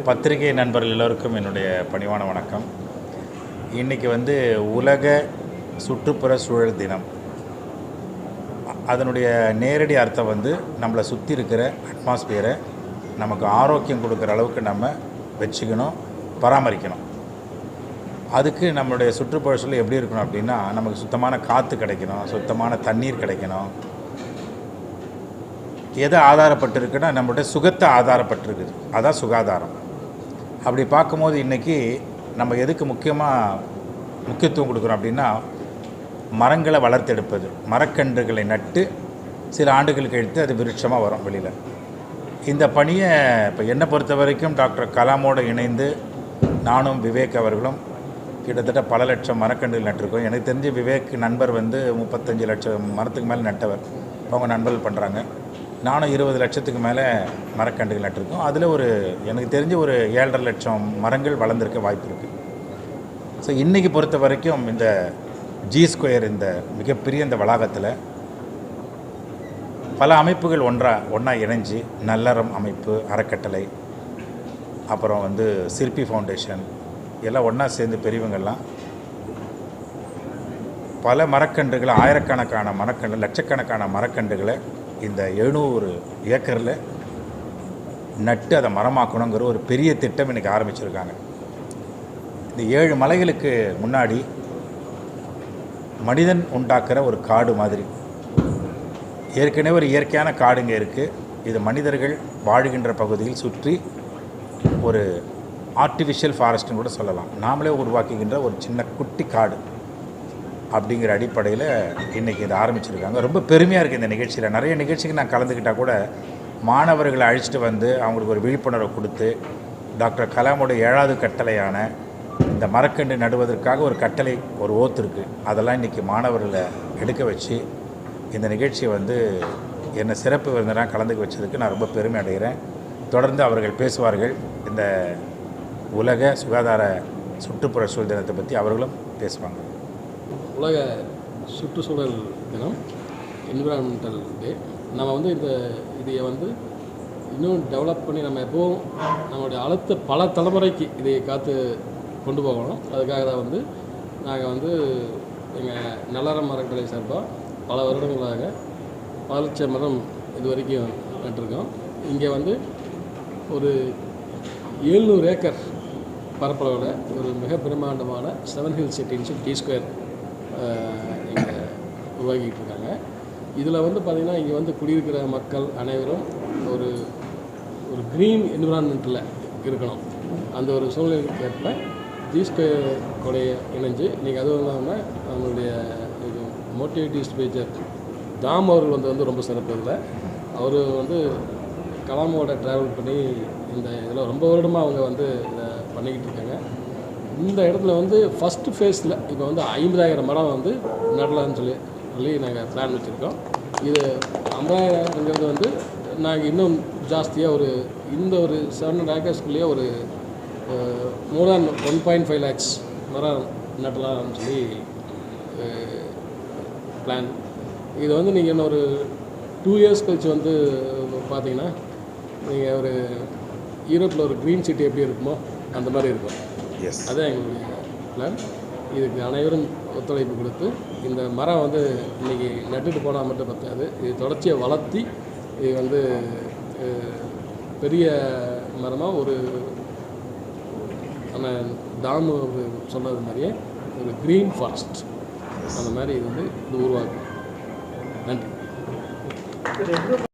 பத்திரிகை நண்பர்கள் எல்லோருக்கும் என்னுடைய பணிவான வணக்கம். இன்றைக்கி உலக சுற்றுப்புற சூழல் தினம். அதனுடைய நேரடி அர்த்தம் நம்மளை சுற்றி இருக்கிற அட்மாஸ்பியரை நமக்கு ஆரோக்கியம் கொடுக்குற அளவுக்கு நம்ம வச்சுக்கணும், பராமரிக்கணும். அதுக்கு நம்மளுடைய சுற்றுப்புற சூழல் எப்படி இருக்கணும் அப்படின்னா, நமக்கு சுத்தமான காற்று கிடைக்கணும், சுத்தமான தண்ணீர் கிடைக்கணும். எதை ஆதாரப்பட்டிருக்குன்னா நம்மளுடைய சுகத்தை ஆதாரப்பட்டிருக்குது, அதான் சுகாதாரம். அப்படி பார்க்கும்போது இன்றைக்கி நம்ம எதுக்கு முக்கியத்துவம் கொடுக்குறோம் அப்படின்னா, மரங்களை வளர்த்தெடுப்பது. மரக்கன்றுகளை நட்டு சில ஆண்டுகள் கழித்து அது விருட்சமாக வரும் வெளியில். இந்த பணியை இப்போ என்னை பொறுத்த வரைக்கும் டாக்டர் கலாமோடு இணைந்து நானும் விவேக் அவர்களும் கிட்டத்தட்ட பல லட்சம் மரக்கன்றுகள் நட்டிருக்கோம். எனக்கு தெரிஞ்ச விவேக் நண்பர் 35 லட்சம் மரத்துக்கு மேலே நட்டவர். அவங்க நண்பர்கள் பண்ணுறாங்க. நானும் 20 லட்சத்துக்கு மேலே மரக்கன்றுகள் நட்டிருக்கோம். அதில் எனக்கு தெரிஞ்ச ஒரு 7.5 லட்சம் மரங்கள் வளர்ந்துருக்க வாய்ப்பு இருக்குது. ஸோ இன்றைக்கி பொறுத்த வரைக்கும் இந்த G2 இந்த மிகப்பெரிய இந்த வளாகத்தில் பல அமைப்புகள் ஒன்றா இணைஞ்சு, நல்லறம் அமைப்பு, அறக்கட்டளை, அப்புறம் சிற்பி ஃபவுண்டேஷன் எல்லாம் ஒன்றா சேர்ந்து பெரியவங்கள்லாம் பல மரக்கன்றுகளை, ஆயிரக்கணக்கான மரக்கன்று, லட்சக்கணக்கான மரக்கன்றுகளை இந்த 700 ஏக்கரில் நட்டு அதை மரமாக்கணுங்கிற ஒரு பெரிய திட்டம் இன்றைக்கி ஆரம்பிச்சிருக்காங்க. இந்த 7 மலைகளுக்கு முன்னாடி மனிதன் உண்டாக்குற ஒரு காடு மாதிரி ஏற்கனவே ஒரு இயற்கையான காடு இங்கே இருக்குது. இது மனிதர்கள் வாழ்கின்ற பகுதியில் சுற்றி ஒரு ஆர்டிஃபிஷியல் ஃபாரஸ்ட்னு கூட சொல்லலாம். நாமளே உருவாக்குகின்ற ஒரு சின்ன குட்டி காடு அப்படிங்கிற அடிப்படையில் இன்றைக்கி இதை ஆரம்பிச்சிருக்காங்க. ரொம்ப பெருமையாக இருக்குது இந்த நிகழ்ச்சியில். நிறைய நிகழ்ச்சிக்கு நான் கலந்துக்கிட்டால் கூட மாணவர்களை அழைச்சிட்டு அவங்களுக்கு ஒரு விழிப்புணர்வை கொடுத்து, டாக்டர் கலாமோட 7வது கட்டளையான இந்த மரக்கன்று நடுவதற்காக ஒரு கட்டளை, ஒரு ஓத்து இருக்குது. அதெல்லாம் இன்றைக்கி மாணவர்களை எடுக்க வச்சு இந்த நிகழ்ச்சியை என்னை சிறப்பு விருந்தினராக கலந்துக்க வச்சதுக்கு நான் ரொம்ப பெருமை அடைகிறேன். தொடர்ந்து அவர்கள் பேசுவார்கள். இந்த உலக சுகாதார சுற்றுப்புற சூழல் தினத்தை பற்றி அவர்களும் பேசுவாங்க. உலக சுற்றுச்சூழல் தினம், என்விரான்மெண்டல் டே. நம்ம இதையை இன்னும் டெவலப் பண்ணி நம்ம எப்போவும் நம்மளுடைய அடுத்த பல தலைமுறைக்கு இதை காத்து கொண்டு போகணும். அதுக்காக தான் நாங்கள் எங்கள் நல்லறம் அறக்கட்டளை சார்பாக பல வருடங்களாக 10 லட்சம் மரம் இது வரைக்கும் நட்டிருக்கோம். இங்கே ஒரு 700 ஏக்கர் பரப்பளவில் ஒரு மிக பிரமாண்டமான 7 ஹில் சிட்டின்னு G2 இங்கே உருவாக்கிட்டு இருக்காங்க. இதில் பார்த்திங்கன்னா இங்கே குடியிருக்கிற மக்கள் அனைவரும் ஒரு க்ரீன் என்விரான்மெண்ட்டில் இருக்கணும். அந்த ஒரு சூழ்நிலைக்கு ஏற்ப G2 கூட இணைஞ்சு இன்றைக்கி அதுவும் இல்லாமல் நம்மளுடைய மோட்டிவேட்டிவ் ஸ்பீச்சர் தாம் அவர்கள் ரொம்ப சிறப்பு. இதில் அவர் கலாமோட ட்ராவல் பண்ணி இந்த இதில் ரொம்ப வருடமாக அவங்க இதை பண்ணிக்கிட்டு இருக்காங்க. இந்த இடத்துல ஃபஸ்ட்டு ஃபேஸில் இப்போ 50,000 மரம் நடலான்னு சொல்லி நாங்கள் பிளான் வச்சுருக்கோம். இது 50,000ங்கிறது நாங்கள் இன்னும் ஜாஸ்தியாக இந்த ஒரு 700 ஏக்கர்ஸ்குள்ளேயே மோர் தேன் 1.5 lakhs மரம் நடலாம்னு சொல்லி பிளான். இது நீங்கள் இன்னும் ஒரு 2 years கழிச்சு பார்த்தீங்கன்னா நீங்கள் ஈரோட்டில் ஒரு க்ரீன் சிட்டி எப்படி இருக்குமோ அந்த மாதிரி இருக்கும். அதுதான் எங்களுடைய பிளான். இதுக்கு அனைவரும் ஒத்துழைப்பு கொடுத்து இந்த மரம் இன்றைக்கி நட்டுட்டு போனால் மட்டும் பத்தாது, இது தொடர்ச்சியை வளர்த்தி இது பெரிய மரமாக நம்ம தாமு சொன்னது மாதிரியே ஒரு க்ரீன் ஃபாரஸ்ட் அந்த மாதிரி இது உருவாக்கும். நன்றி.